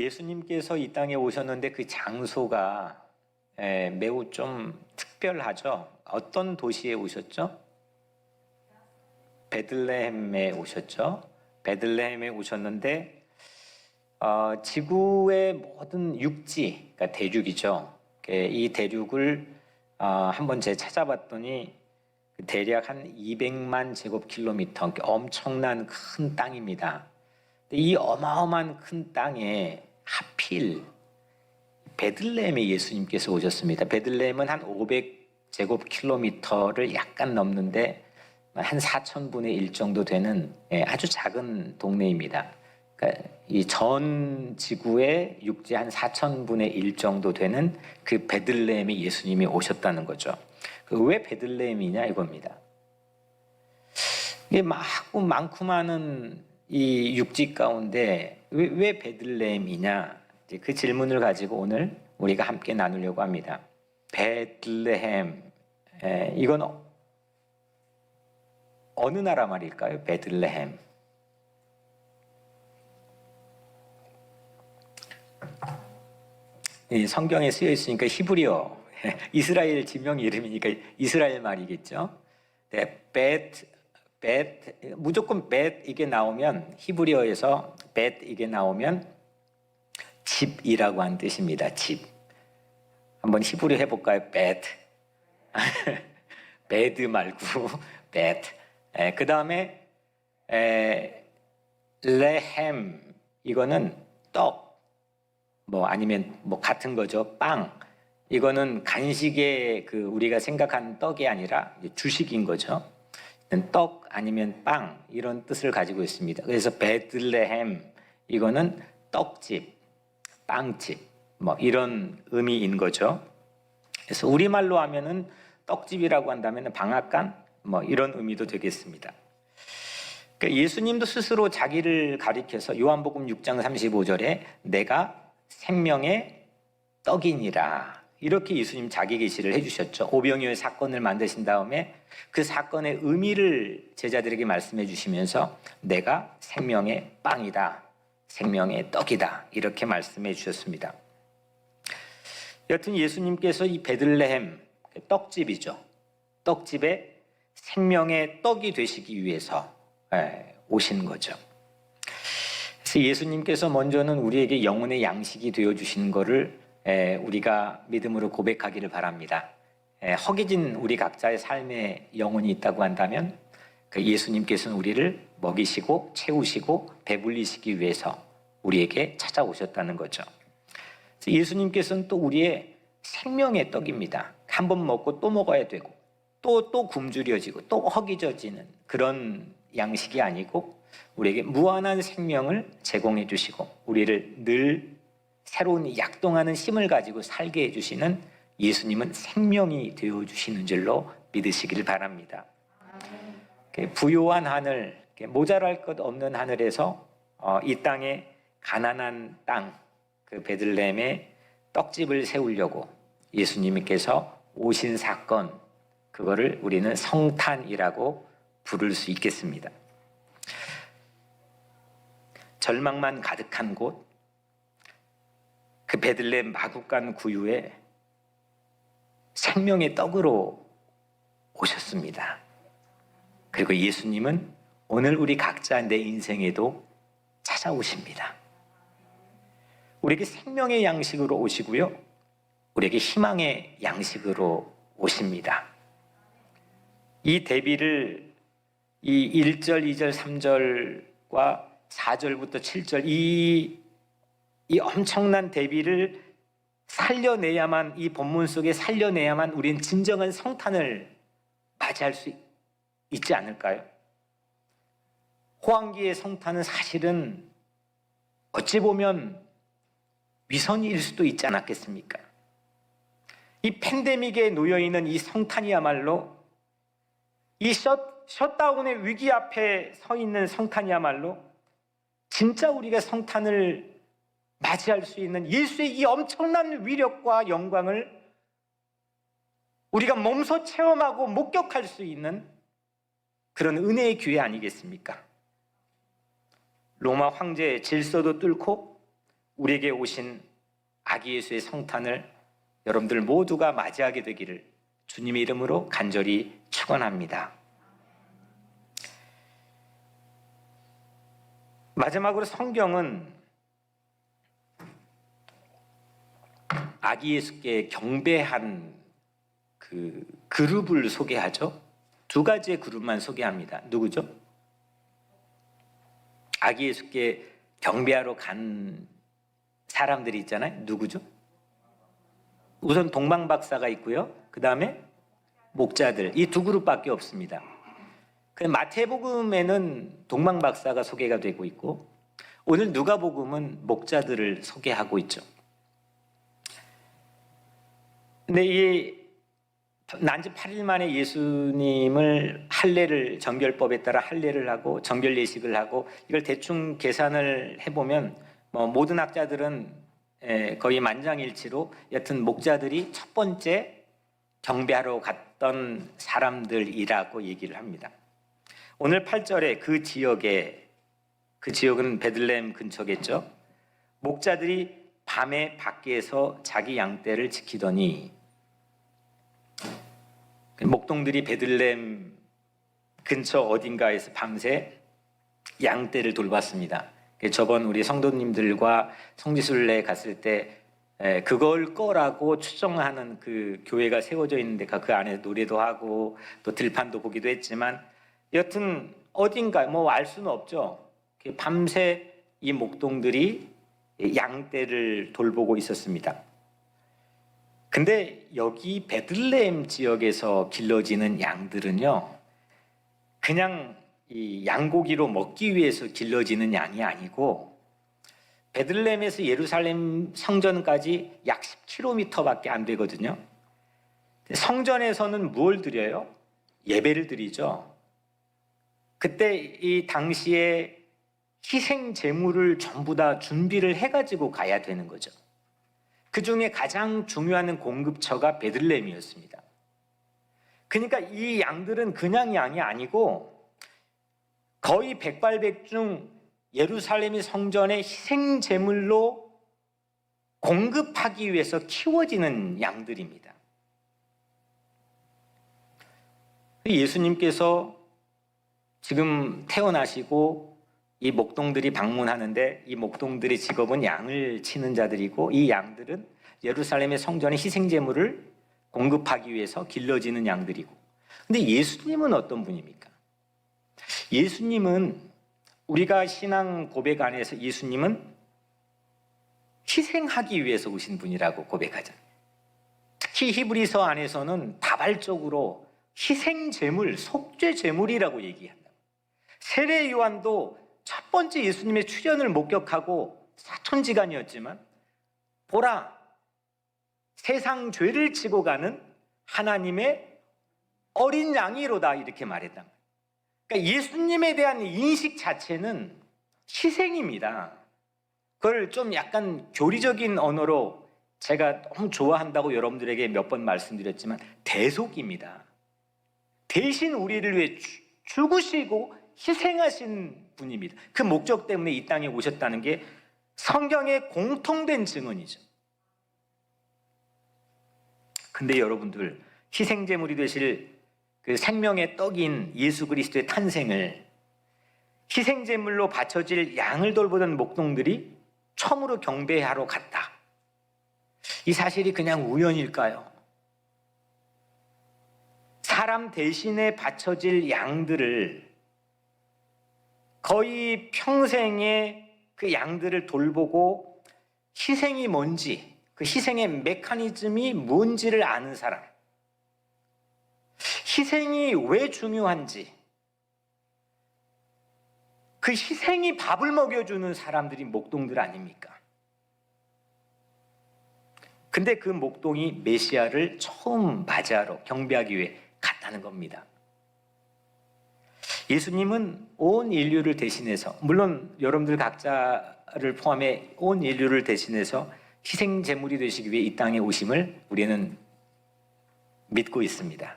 예수님께서 이 땅에 오셨는데 그 장소가 매우 좀 특별하죠. 어떤 도시에 오셨죠? 베들레헴에 오셨죠. 베들레헴에 오셨는데 지구의 모든 육지, 그러니까 대륙이죠. 이 대륙을 한번 제가 찾아봤더니 대략 한 200만 제곱킬로미터, 엄청난 큰 땅입니다. 이 어마어마한 큰 땅에 하필 베들레헴에 예수님께서 오셨습니다. 베들레헴은 한 500제곱킬로미터를 약간 넘는데 한 4천분의 1 정도 되는 아주 작은 동네입니다. 그러니까 이 전 지구의 육지 한 4천분의 1 정도 되는 그 베들레헴에 예수님이 오셨다는 거죠. 왜 베들레헴이냐 이겁니다. 이게 많고 많은 이 육지 가운데 왜 베들레헴이냐, 그 질문을 가지고 오늘 우리가 함께 나누려고 합니다. 베들레헴, 이건 어느 나라 말일까요? 베들레헴. 이 성경에 쓰여 있으니까 히브리어, 이스라엘 지명 이름이니까 이스라엘 말이겠죠. 네, 무조건 이게 나오면, 히브리어에서 이게 나오면 집이라고 한 뜻입니다. 집. 한번 히브리 해볼까요? 베드 말고 그 다음에 레햄, 이거는 떡, 아니면 같은 거죠. 빵. 이거는 간식의 우리가 생각하는 떡이 아니라 주식인 거죠. 떡 아니면 빵, 이런 뜻을 가지고 있습니다. 그래서 베들레헴, 이거는 떡집, 빵집, 이런 의미인 거죠. 그래서 우리말로 하면은 떡집이라고 한다면 방앗간, 이런 의미도 되겠습니다. 그러니까 예수님도 스스로 자기를 가리켜서 요한복음 6장 35절에 내가 생명의 떡이니라, 이렇게 예수님 자기 계시를 해주셨죠. 오병이어의 사건을 만드신 다음에 그 사건의 의미를 제자들에게 말씀해 주시면서 내가 생명의 빵이다, 생명의 떡이다, 이렇게 말씀해 주셨습니다. 여튼 예수님께서 이 베들레헴, 떡집이죠. 떡집에 생명의 떡이 되시기 위해서 오신 거죠. 그래서 예수님께서 먼저는 우리에게 영혼의 양식이 되어주시는 것을 우리가 믿음으로 고백하기를 바랍니다. 허기진 우리 각자의 삶에 영혼이 있다고 한다면 그 예수님께서는 우리를 먹이시고 채우시고 배불리시기 위해서 우리에게 찾아오셨다는 거죠. 예수님께서는 또 우리의 생명의 떡입니다. 한 번 먹고 또 먹어야 되고 또 굶주려지고 또 허기져지는 그런 양식이 아니고 우리에게 무한한 생명을 제공해 주시고 우리를 늘 새로운 약동하는 힘을 가지고 살게 해주시는 예수님은 생명이 되어주시는 줄로 믿으시길 바랍니다. 부요한 하늘, 모자랄 것 없는 하늘에서 이 땅에 가난한 땅, 그 베들레헴에 떡집을 세우려고 예수님께서 오신 사건, 그거를 우리는 성탄이라고 부를 수 있겠습니다. 절망만 가득한 곳, 그 베들레헴 마구간 구유에 생명의 떡으로 오셨습니다. 그리고 예수님은 오늘 우리 각자 내 인생에도 찾아오십니다. 우리에게 생명의 양식으로 오시고요, 우리에게 희망의 양식으로 오십니다. 이 대비를 이 1절, 2절, 3절과 4절부터 7절 이 엄청난 대비를 살려내야만, 이 본문 속에 살려내야만 우리는 진정한 성탄을 맞이할 수 있지 않을까요? 호황기의 성탄은 사실은 어찌 보면 위선일 수도 있지 않았겠습니까? 이 팬데믹에 놓여있는 이 성탄이야말로, 이 셧다운의 위기 앞에 서 있는 성탄이야말로 진짜 우리가 성탄을 맞이할 수 있는 예수의 이 엄청난 위력과 영광을 우리가 몸소 체험하고 목격할 수 있는 그런 은혜의 기회 아니겠습니까? 로마 황제의 질서도 뚫고 우리에게 오신 아기 예수의 성탄을 여러분들 모두가 맞이하게 되기를 주님의 이름으로 간절히 축원합니다. 마지막으로 성경은 아기 예수께 경배한 그 그룹을 소개하죠. 두 가지의 그룹만 소개합니다. 누구죠? 아기 예수께 경배하러 간 사람들이 있잖아요. 누구죠? 우선 동방박사가 있고요. 그 다음에 목자들. 이 두 그룹밖에 없습니다. 마태복음에는 동방박사가 소개가 되고 있고 오늘 누가복음은 목자들을 소개하고 있죠. 근데 이 난지 8일 만에 예수님을 할례를 정결법에 따라 할례를 하고 정결 예식을 하고 이걸 대충 계산을 해보면 모든 학자들은 거의 만장일치로 여튼 목자들이 첫 번째 경배하러 갔던 사람들이라고 얘기를 합니다. 오늘 8절에 그 지역은 베들레헴 근처겠죠. 목자들이 밤에 밖에서 자기 양떼를 지키더니 목동들이 베들레헴 근처 어딘가에서 밤새 양떼를 돌봤습니다. 저번 우리 성도님들과 성지순례 갔을 때 그걸 거라고 추정하는 그 교회가 세워져 있는데 그 안에 노래도 하고 또 들판도 보기도 했지만 여튼 어딘가 알 수는 없죠. 밤새 이 목동들이 양떼를 돌보고 있었습니다. 근데 여기 베들레헴 지역에서 길러지는 양들은요, 그냥 이 양고기로 먹기 위해서 길러지는 양이 아니고 베들레헴에서 예루살렘 성전까지 약 10km밖에 안 되거든요. 성전에서는 무엇을 드려요? 예배를 드리죠. 그때 이 당시에 희생 제물을 전부 다 준비를 해가지고 가야 되는 거죠. 그 중에 가장 중요한 공급처가 베들레헴이었습니다. 그러니까 이 양들은 그냥 양이 아니고 거의 백발백중 예루살렘의 성전의 희생 제물로 공급하기 위해서 키워지는 양들입니다. 예수님께서 지금 태어나시고 이 목동들이 방문하는데 이 목동들의 직업은 양을 치는 자들이고 이 양들은 예루살렘의 성전의 희생제물을 공급하기 위해서 길러지는 양들이고, 근데 예수님은 어떤 분입니까? 예수님은 우리가 신앙 고백 안에서 예수님은 희생하기 위해서 오신 분이라고 고백하잖아요. 특히 히브리서 안에서는 다발적으로 희생제물, 속죄제물이라고 얘기한다. 세례 요한도 첫 번째 예수님의 출현을 목격하고 사천지간이었지만 보라, 세상 죄를 지고 가는 하나님의 어린 양이로다 이렇게 말했다. 그러니까 예수님에 대한 인식 자체는 희생입니다. 그걸 좀 약간 교리적인 언어로 제가 너무 좋아한다고 여러분들에게 몇 번 말씀드렸지만 대속입니다. 대신 우리를 위해 죽으시고 희생하신 분입니다. 그 목적 때문에 이 땅에 오셨다는 게 성경의 공통된 증언이죠. 근데 여러분들, 희생제물이 되실 그 생명의 떡인 예수 그리스도의 탄생을 희생제물로 바쳐질 양을 돌보던 목동들이 처음으로 경배하러 갔다. 이 사실이 그냥 우연일까요? 사람 대신에 바쳐질 양들을 거의 평생에 그 양들을 돌보고 희생이 뭔지, 그 희생의 메커니즘이 뭔지를 아는 사람, 희생이 왜 중요한지, 그 희생이 밥을 먹여주는 사람들이 목동들 아닙니까? 근데 그 목동이 메시아를 처음 맞이하러 경배하기 위해 갔다는 겁니다. 예수님은 온 인류를 대신해서, 물론 여러분들 각자를 포함해 온 인류를 대신해서 희생 제물이 되시기 위해 이 땅에 오심을 우리는 믿고 있습니다.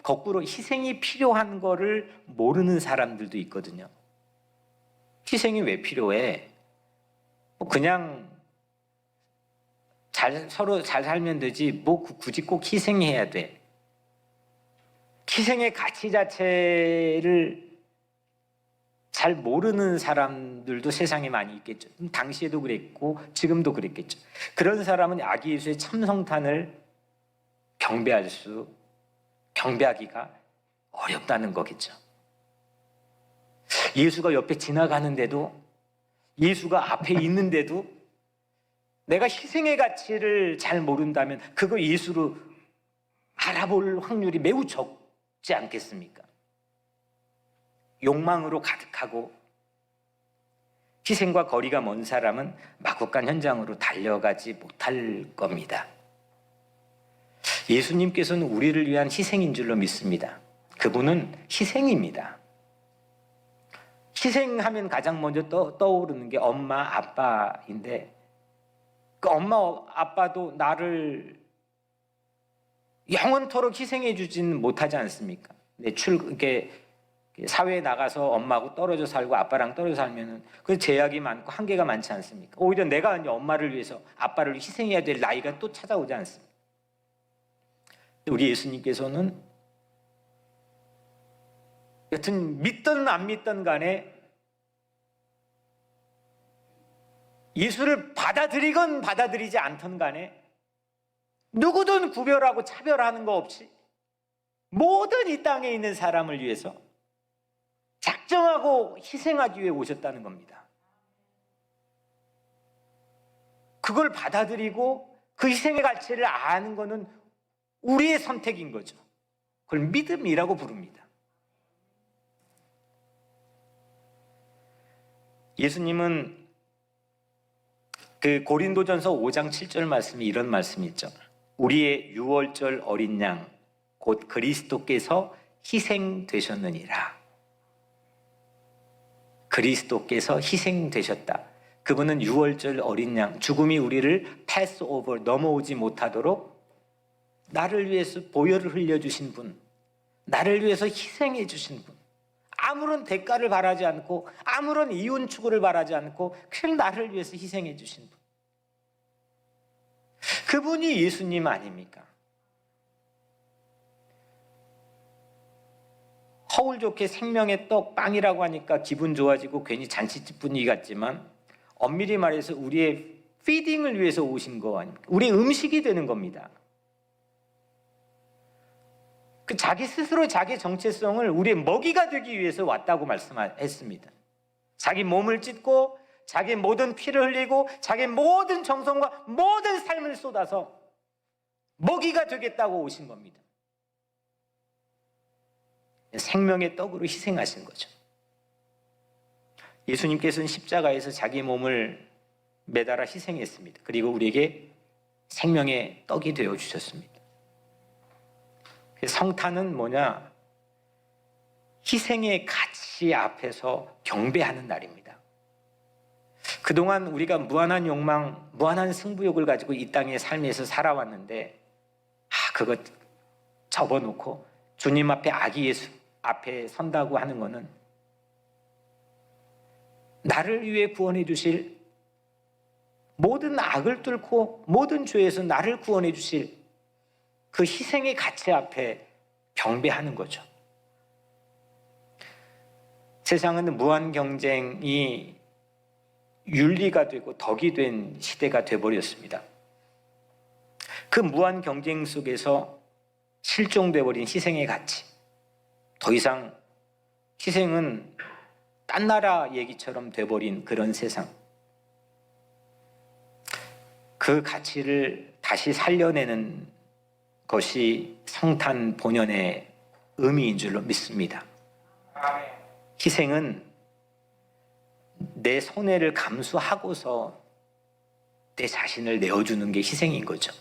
거꾸로 희생이 필요한 거를 모르는 사람들도 있거든요. 희생이 왜 필요해? 그냥 서로 잘 살면 되지 뭐 굳이 꼭 희생해야 돼. 희생의 가치 자체를 잘 모르는 사람들도 세상에 많이 있겠죠. 당시에도 그랬고 지금도 그랬겠죠. 그런 사람은 아기 예수의 참성탄을 경배하기가 어렵다는 거겠죠. 예수가 옆에 지나가는데도, 예수가 앞에 있는데도 내가 희생의 가치를 잘 모른다면 그거 예수로 알아볼 확률이 매우 적지 않겠습니까? 욕망으로 가득하고 희생과 거리가 먼 사람은 마국간 현장으로 달려가지 못할 겁니다. 예수님께서는 우리를 위한 희생인 줄로 믿습니다. 그분은 희생입니다. 희생하면 가장 먼저 떠오르는 게 엄마, 아빠인데 그 엄마, 아빠도 나를 영원토록 희생해 주지는 못하지 않습니까? 이렇게 사회에 나가서 엄마하고 떨어져 살고 아빠랑 떨어져 살면은 그 제약이 많고 한계가 많지 않습니까? 오히려 내가 이제 엄마를 위해서 아빠를 희생해야 될 나이가 또 찾아오지 않습니까? 우리 예수님께서는 여튼 믿든 안 믿든 간에 예수를 받아들이건 받아들이지 않던 간에 누구든 구별하고 차별하는 거 없이 모든 이 땅에 있는 사람을 위해서 작정하고 희생하기 위해 오셨다는 겁니다. 그걸 받아들이고 그 희생의 가치를 아는 것은 우리의 선택인 거죠. 그걸 믿음이라고 부릅니다. 예수님은 그 고린도전서 5장 7절 말씀이 이런 말씀이 있죠. 우리의 유월절 어린 양 곧 그리스도께서 희생되셨느니라. 그리스도께서 희생되셨다. 그분은 유월절 어린 양, 죽음이 우리를 패스오버 넘어오지 못하도록 나를 위해서 보혈을 흘려주신 분, 나를 위해서 희생해 주신 분, 아무런 대가를 바라지 않고 아무런 이윤 추구를 바라지 않고 그냥 나를 위해서 희생해 주신 분, 그분이 예수님 아닙니까? 허울 좋게 생명의 떡 빵이라고 하니까 기분 좋아지고 괜히 잔치집 분위기 같지만 엄밀히 말해서 우리의 피딩을 위해서 오신 거 아닙니까? 우리의 음식이 되는 겁니다. 그 자기 스스로 자기 정체성을 우리의 먹이가 되기 위해서 왔다고 말씀했습니다. 자기 몸을 찢고 자기 모든 피를 흘리고 자기 모든 정성과 모든 삶을 쏟아서 먹이가 되겠다고 오신 겁니다. 생명의 떡으로 희생하신 거죠. 예수님께서는 십자가에서 자기 몸을 매달아 희생했습니다. 그리고 우리에게 생명의 떡이 되어 주셨습니다. 성탄은 뭐냐? 희생의 가치 앞에서 경배하는 날입니다. 그동안 우리가 무한한 욕망, 무한한 승부욕을 가지고 이 땅의 삶에서 살아왔는데 그거 접어놓고 주님 앞에 아기 예수 앞에 선다고 하는 것은 나를 위해 구원해 주실, 모든 악을 뚫고 모든 죄에서 나를 구원해 주실 그 희생의 가치 앞에 경배하는 거죠. 세상은 무한 경쟁이 윤리가 되고 덕이 된 시대가 되어버렸습니다. 그 무한 경쟁 속에서 실종되어버린 희생의 가치, 더 이상 희생은 딴 나라 얘기처럼 돼버린 그런 세상, 그 가치를 다시 살려내는 것이 성탄 본연의 의미인 줄로 믿습니다. 희생은 내 손해를 감수하고서 내 자신을 내어주는 게 희생인 거죠.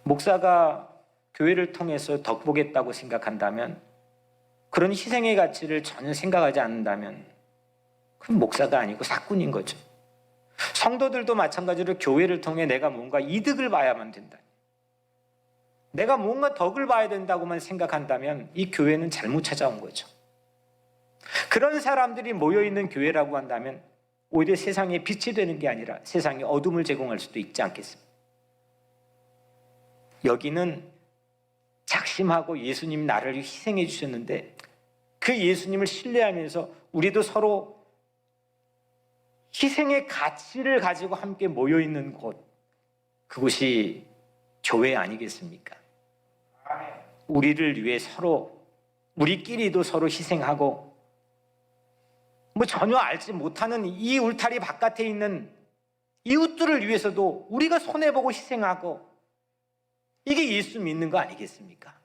목사가 교회를 통해서 덕 보겠다고 생각한다면, 그런 희생의 가치를 전혀 생각하지 않는다면 그럼 목사가 아니고 사꾼인 거죠. 성도들도 마찬가지로 교회를 통해 내가 뭔가 이득을 봐야만 된다, 내가 뭔가 덕을 봐야 된다고만 생각한다면 이 교회는 잘못 찾아온 거죠. 그런 사람들이 모여있는 교회라고 한다면 오히려 세상에 빛이 되는 게 아니라 세상에 어둠을 제공할 수도 있지 않겠습니까? 여기는 작심하고 예수님 나를 희생해 주셨는데 그 예수님을 신뢰하면서 우리도 서로 희생의 가치를 가지고 함께 모여있는 곳, 그곳이 교회 아니겠습니까? 우리를 위해 서로, 우리끼리도 서로 희생하고 전혀 알지 못하는 이 울타리 바깥에 있는 이웃들을 위해서도 우리가 손해보고 희생하고, 이게 예수 믿는 거 아니겠습니까?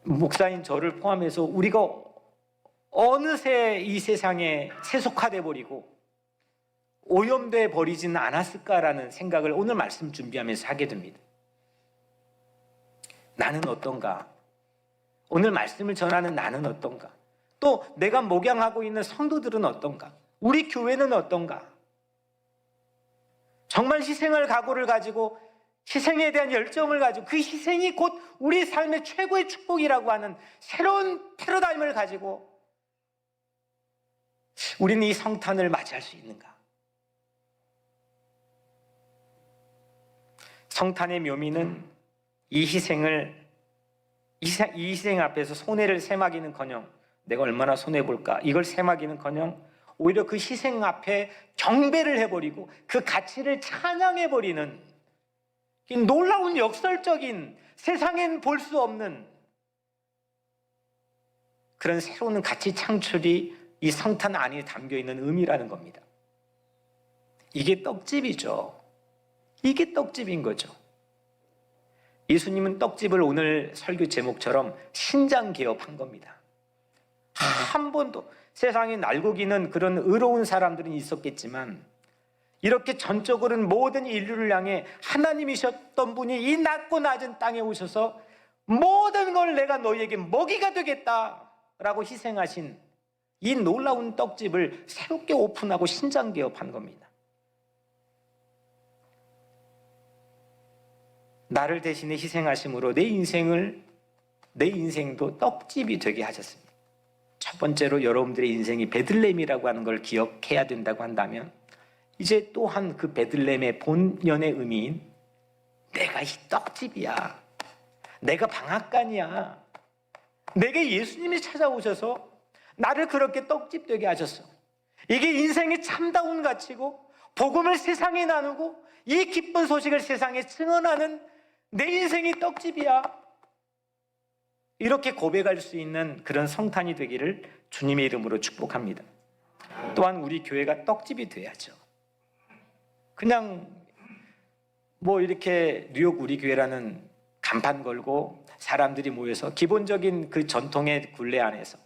목사인 저를 포함해서 우리가 어느새 이 세상에 세속화돼 버리고 오염돼 버리지는 않았을까라는 생각을 오늘 말씀 준비하면서 하게 됩니다. 나는 어떤가? 오늘 말씀을 전하는 나는 어떤가? 또 내가 목양하고 있는 성도들은 어떤가? 우리 교회는 어떤가? 정말 희생할 각오를 가지고, 희생에 대한 열정을 가지고, 그 희생이 곧 우리 삶의 최고의 축복이라고 하는 새로운 패러다임을 가지고 우리는 이 성탄을 맞이할 수 있는가? 성탄의 묘미는 이 희생 앞에서 손해를 세마기는커녕 내가 얼마나 손해볼까, 이걸 세마기는커녕 오히려 그 희생 앞에 경배를 해버리고 그 가치를 찬양해버리는 이 놀라운 역설적인, 세상엔 볼 수 없는 그런 새로운 가치 창출이 이 성탄 안에 담겨있는 의미라는 겁니다. 이게 떡집이죠. 이게 떡집인 거죠. 예수님은 떡집을 오늘 설교 제목처럼 신장개업한 겁니다. 한 번도 세상에 날고기는 그런 의로운 사람들은 있었겠지만 이렇게 전적으로는 모든 인류를 향해 하나님이셨던 분이 이 낮고 낮은 땅에 오셔서 모든 걸 내가 너희에게 먹이가 되겠다라고 희생하신 이 놀라운 떡집을 새롭게 오픈하고 신장개업한 겁니다. 나를 대신에 희생하심으로 내 인생도 떡집이 되게 하셨습니다. 첫 번째로 여러분들의 인생이 베들레헴이라고 하는 걸 기억해야 된다고 한다면, 이제 또한 그 베들레헴의 본연의 의미인 내가 이 떡집이야, 내가 방앗간이야, 내게 예수님이 찾아오셔서 나를 그렇게 떡집 되게 하셨어. 이게 인생의 참다운 가치고 복음을 세상에 나누고 이 기쁜 소식을 세상에 증언하는 내 인생이 떡집이야, 이렇게 고백할 수 있는 그런 성탄이 되기를 주님의 이름으로 축복합니다. 또한 우리 교회가 떡집이 돼야죠. 그냥 이렇게 뉴욕 우리 교회라는 간판 걸고 사람들이 모여서 기본적인 그 전통의 굴레 안에서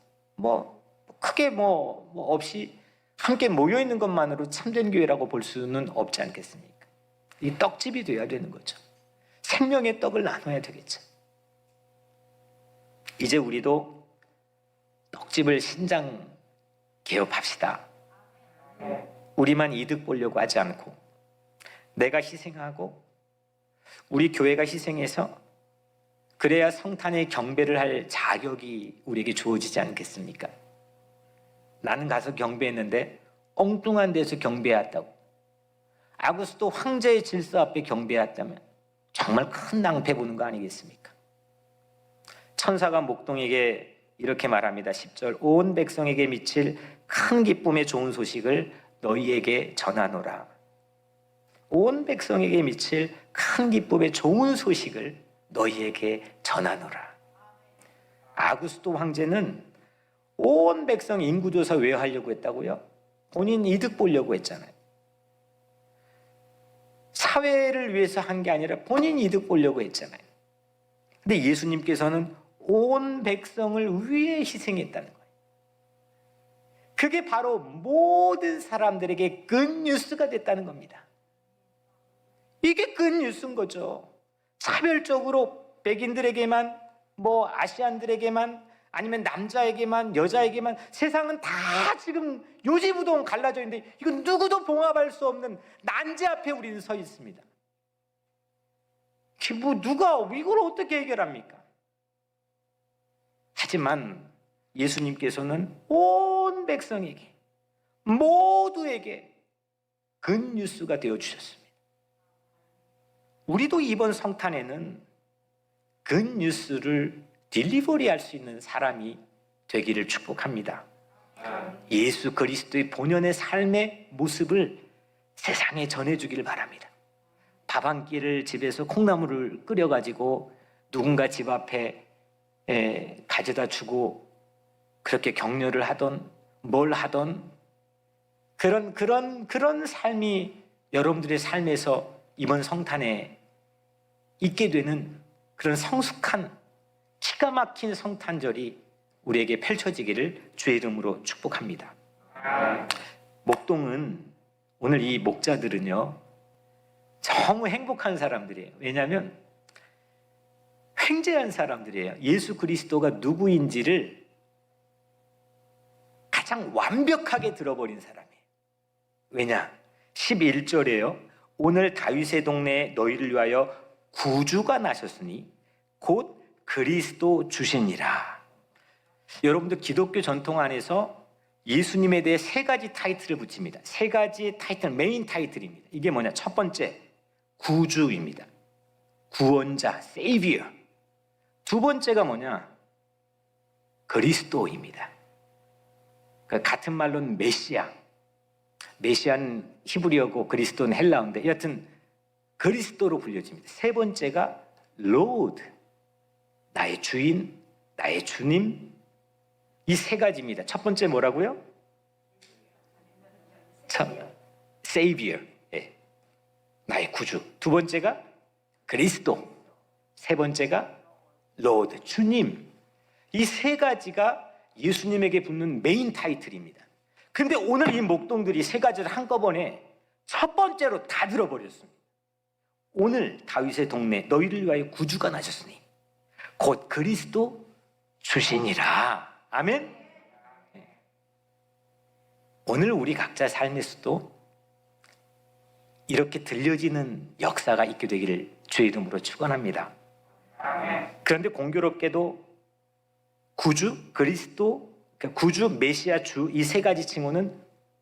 크게 없이 함께 모여있는 것만으로 참된 교회라고 볼 수는 없지 않겠습니까? 이 떡집이 돼야 되는 거죠. 생명의 떡을 나눠야 되겠죠. 이제 우리도 떡집을 신장 개업합시다. 우리만 이득 보려고 하지 않고 내가 희생하고 우리 교회가 희생해서 그래야 성탄의 경배를 할 자격이 우리에게 주어지지 않겠습니까? 나는 가서 경배했는데 엉뚱한 데서 경배했다고, 아구스도 황제의 질서 앞에 경배했다면 정말 큰 낭패 보는 거 아니겠습니까? 천사가 목동에게 이렇게 말합니다. 10절, 온 백성에게 미칠 큰 기쁨의 좋은 소식을 너희에게 전하노라. 온 백성에게 미칠 큰 기쁨의 좋은 소식을 너희에게 전하노라. 아구스도 황제는 온 백성 인구조사 왜 하려고 했다고요? 본인 이득 보려고 했잖아요. 사회를 위해서 한 게 아니라 본인 이득 보려고 했잖아요. 근데 예수님께서는 온 백성을 위해 희생했다는 거예요. 그게 바로 모든 사람들에게 굿뉴스가 됐다는 겁니다. 이게 굿뉴스인 거죠. 차별적으로 백인들에게만, 아시안들에게만, 아니면 남자에게만, 여자에게만, 세상은 다 지금 요지부동 갈라져 있는데 이건 누구도 봉합할 수 없는 난제 앞에 우리는 서 있습니다. 누가 이걸 어떻게 해결합니까? 하지만 예수님께서는 온 백성에게, 모두에게 굿뉴스가 되어주셨습니다. 우리도 이번 성탄에는 굿뉴스를 딜리버리할 수 있는 사람이 되기를 축복합니다. 예수 그리스도의 본연의 삶의 모습을 세상에 전해주기를 바랍니다. 밥 한 끼를 집에서 콩나물을 끓여가지고 누군가 집 앞에 가져다 주고 그렇게 격려를 하던 뭘 하던 그런 삶이 여러분들의 삶에서 이번 성탄에 있게 되는 그런 성숙한 기가 막힌 성탄절이 우리에게 펼쳐지기를 주의 이름으로 축복합니다. 목동은 오늘 이 목자들은요 너무 행복한 사람들이에요. 왜냐하면 횡재한 사람들이에요. 예수 그리스도가 누구인지를 가장 완벽하게 들어버린 사람이에요. 왜냐? 11절에요. 오늘 다윗의 동네에 너희를 위하여 구주가 나셨으니 곧 그리스도 주시니라. 여러분들 기독교 전통 안에서 예수님에 대해 세 가지 타이틀을 붙입니다. 세 가지 타이틀, 메인 타이틀입니다. 이게 뭐냐? 첫 번째, 구주입니다. 구원자, Savior. 두 번째가 뭐냐? 그리스도입니다. 같은 말로는 메시아. 메시아는 히브리어고 그리스도는 헬라어인데 여하튼 그리스도로 불려집니다. 세 번째가 Lord, 나의 주인, 나의 주님. 이 세 가지입니다. 첫 번째 뭐라고요? Savior, 나의 구주. 두 번째가 그리스도. 세 번째가 Lord, 주님. 이 세 가지가 예수님에게 붙는 메인 타이틀입니다. 근데 오늘 이 목동들이 세 가지를 한꺼번에 첫 번째로 다 들어버렸습니다. 오늘 다윗의 동네 너희를 위하여 구주가 나셨으니 곧 그리스도 주시니라. 아멘. 오늘 우리 각자 삶에서도 이렇게 들려지는 역사가 있게 되기를 주의 이름으로 축원합니다. 그런데 공교롭게도 구주, 그리스도, 구주, 메시아, 주 이 세 가지 칭호는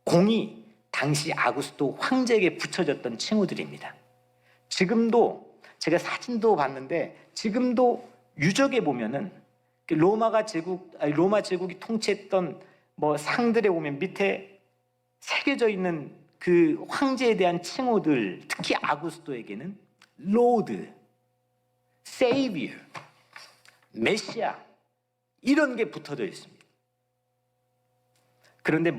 공이 당시 아구스도 황제에게 붙여졌던 칭호들입니다. 지금도 제가 사진도 봤는데 지금도 유적에 보면은 로마 제국이 통치했던 뭐 상들에 보면 밑에 새겨져 있는 그 황제에 대한 칭호들, 특히 아구스도에게는 로드, 세이비어, 메시아 이런 게 붙어져 있습니다. 그런데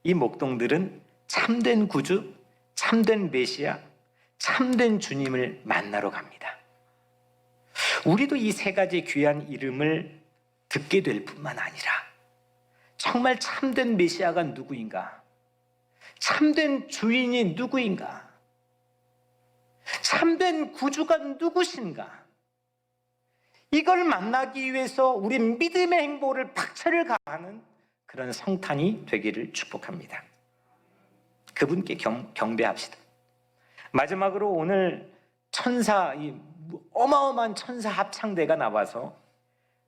이 목동들은 참된 구주, 참된 메시아, 참된 주님을 만나러 갑니다. 우리도 이 세 가지 귀한 이름을 듣게 될 뿐만 아니라 정말 참된 메시아가 누구인가? 참된 주인이 누구인가? 참된 구주가 누구신가? 이걸 만나기 위해서 우리 믿음의 행보를 박차를 가하는 그런 성탄이 되기를 축복합니다. 그분께 경배합시다. 마지막으로 오늘 이 어마어마한 천사 합창대가 나와서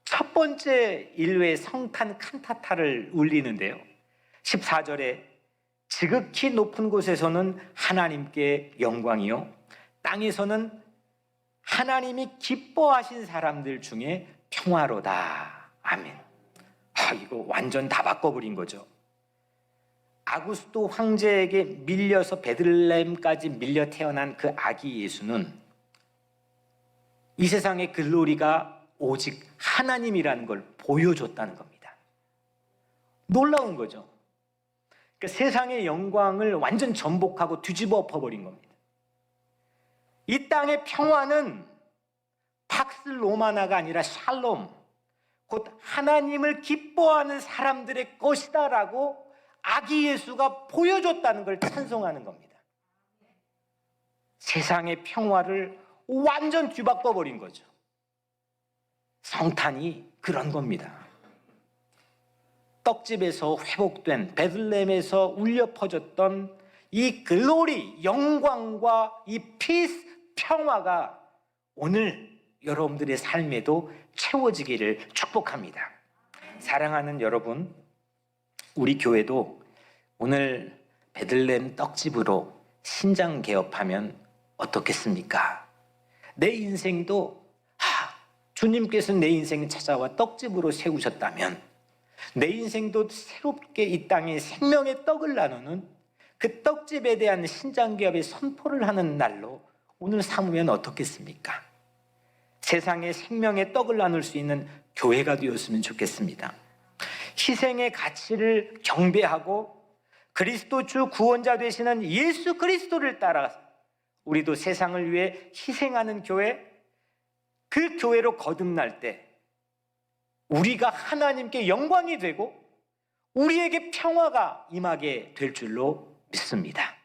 첫 번째 일회 성탄 칸타타를 울리는데요. 14절에 지극히 높은 곳에서는 하나님께 영광이요 땅에서는 하나님이 기뻐하신 사람들 중에 평화로다. 아멘. 이거 완전 다 바꿔버린 거죠. 아구스도 황제에게 밀려서 베들레헴까지 밀려 태어난 그 아기 예수는 이 세상의 글로리가 오직 하나님이라는 걸 보여줬다는 겁니다. 놀라운 거죠. 그러니까 세상의 영광을 완전 전복하고 뒤집어 엎어버린 겁니다. 이 땅의 평화는 팍스 로마나가 아니라 샬롬, 곧 하나님을 기뻐하는 사람들의 것이다라고 아기 예수가 보여줬다는 걸 찬송하는 겁니다. 세상의 평화를 완전 뒤바꿔버린 거죠. 성탄이 그런 겁니다. 떡집에서 회복된, 베들레헴에서 울려 퍼졌던 이 글로리, 영광과 이 피스, 평화가 오늘 여러분들의 삶에도 채워지기를 축복합니다. 사랑하는 여러분, 우리 교회도 오늘 베들레헴 떡집으로 신장 개업하면 어떻겠습니까? 내 인생도 주님께서 내 인생을 찾아와 떡집으로 세우셨다면 내 인생도 새롭게 이 땅에 생명의 떡을 나누는 그 떡집에 대한 신장 개업의 선포를 하는 날로 오늘 삼으면 어떻겠습니까? 세상에 생명의 떡을 나눌 수 있는 교회가 되었으면 좋겠습니다. 희생의 가치를 경배하고 그리스도 주 구원자 되시는 예수 그리스도를 따라 우리도 세상을 위해 희생하는 교회, 그 교회로 거듭날 때 우리가 하나님께 영광이 되고 우리에게 평화가 임하게 될 줄로 믿습니다.